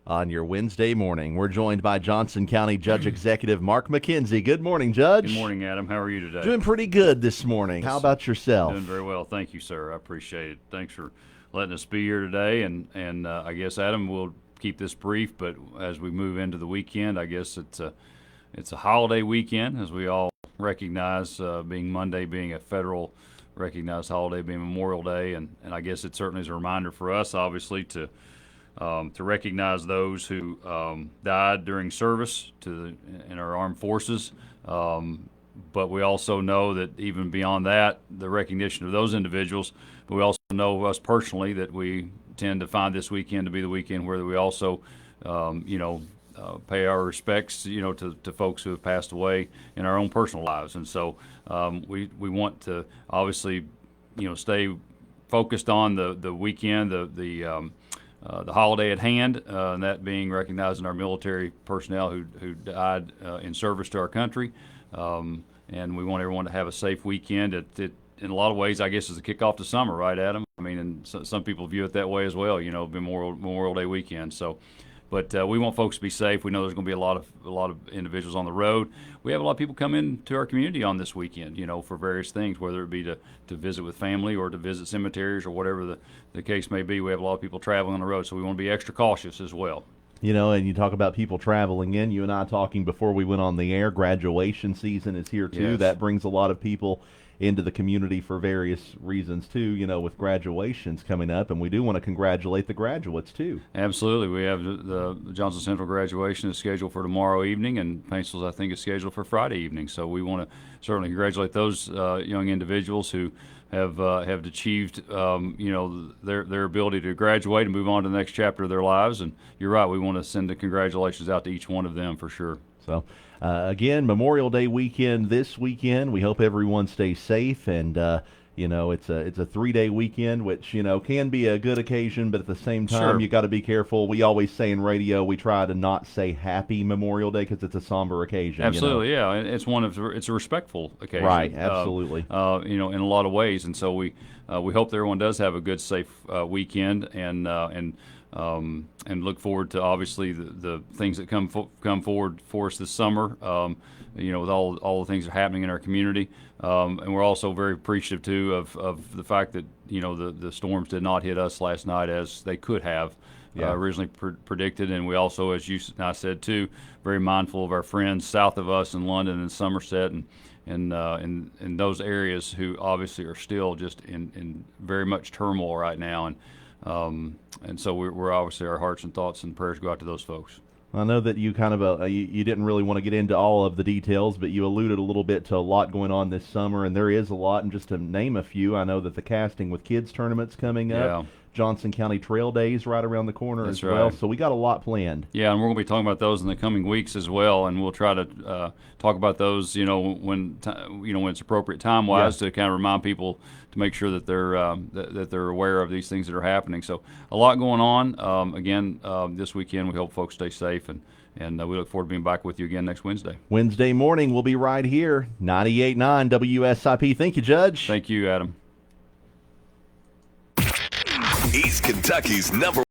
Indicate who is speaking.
Speaker 1: on your Wednesday morning. We're joined by Johnson County Judge Executive Mark McKenzie. Good morning, Judge.
Speaker 2: Good morning, Adam. How are you today?
Speaker 1: Doing pretty good this morning. How about yourself?
Speaker 2: Doing very well. Thank you, sir. I appreciate it. Thanks for letting us be here today. And I guess, Adam, we'll keep this brief, but as we move into the weekend, I guess it's a holiday weekend, as we all recognize, being Monday being a federal recognized holiday, being Memorial Day. And I guess it certainly is a reminder for us, obviously, to recognize those who died during service in our armed forces. But we also know that even beyond that, the recognition of those individuals, but we also know us personally that we tend to find this weekend to be the weekend where we also, pay our respects, to folks who have passed away in our own personal lives. And so we want to obviously, stay focused on the weekend, the holiday at hand, and that being recognizing our military personnel who died in service to our country. And we want everyone to have a safe weekend. It in a lot of ways, I guess, is the kickoff to summer, right, Adam? I mean, and some people view it that way as well, Memorial Day weekend. So, but we want folks to be safe. We know there's going to be a lot of individuals on the road. We have a lot of people come into our community on this weekend, for various things, whether it be to visit with family or to visit cemeteries or whatever the case may be. We have a lot of people traveling on the road, so we want to be extra cautious as well.
Speaker 1: And you talk about people traveling in. You and I talking before we went on the air. Graduation season is here too.
Speaker 2: Yes.
Speaker 1: That brings a lot of people into the community for various reasons too, with graduations coming up, and we do want to congratulate the graduates too.
Speaker 2: Absolutely. We have the Johnson Central graduation is scheduled for tomorrow evening, and Paintsville's, I think, is scheduled for Friday evening. So we want to certainly congratulate those young individuals who have achieved their ability to graduate and move on to the next chapter of their lives. And you're right, we want to send the congratulations out to each one of them for sure.
Speaker 1: So, again, Memorial Day weekend this weekend. We hope everyone stays safe, and it's a 3-day weekend, which can be a good occasion, but at the same time,
Speaker 2: Sure.
Speaker 1: You got to be careful. We always say in radio, we try to not say Happy Memorial Day because it's a somber occasion.
Speaker 2: Absolutely, yeah. It's a respectful occasion,
Speaker 1: Right? Absolutely.
Speaker 2: In a lot of ways, and so we hope that everyone does have a good, safe weekend, and look forward to obviously the things that come forward for us this summer. With all the things that are happening in our community, and we're also very appreciative too of the fact that the storms did not hit us last night as they could have.
Speaker 1: Yeah.
Speaker 2: Originally predicted, and we also, as you and I said too, very mindful of our friends south of us in London and Somerset and in those areas who obviously are still just in very much turmoil right now, and so we're obviously, our hearts and thoughts and prayers go out to those folks.
Speaker 1: I know that you kind of you didn't really want to get into all of the details, but you alluded a little bit to a lot going on this summer, and there is a lot. And just to name a few, I know that the Casting with Kids tournament's coming up.
Speaker 2: Yeah.
Speaker 1: Johnson County Trail Days right around the corner
Speaker 2: That's
Speaker 1: as well.
Speaker 2: right.
Speaker 1: So we got a lot planned.
Speaker 2: Yeah, and we're going to be talking about those in the coming weeks as well, and we'll try to talk about those, when it's appropriate time-wise,
Speaker 1: Yeah.
Speaker 2: to kind of remind people to make sure that they're aware of these things that are happening. So a lot going on. Again, this weekend we hope folks stay safe, and we look forward to being back with you again next Wednesday.
Speaker 1: Wednesday morning we'll be right here, 98.9 WSIP. Thank you, Judge.
Speaker 2: Thank you, Adam.
Speaker 3: East Kentucky's number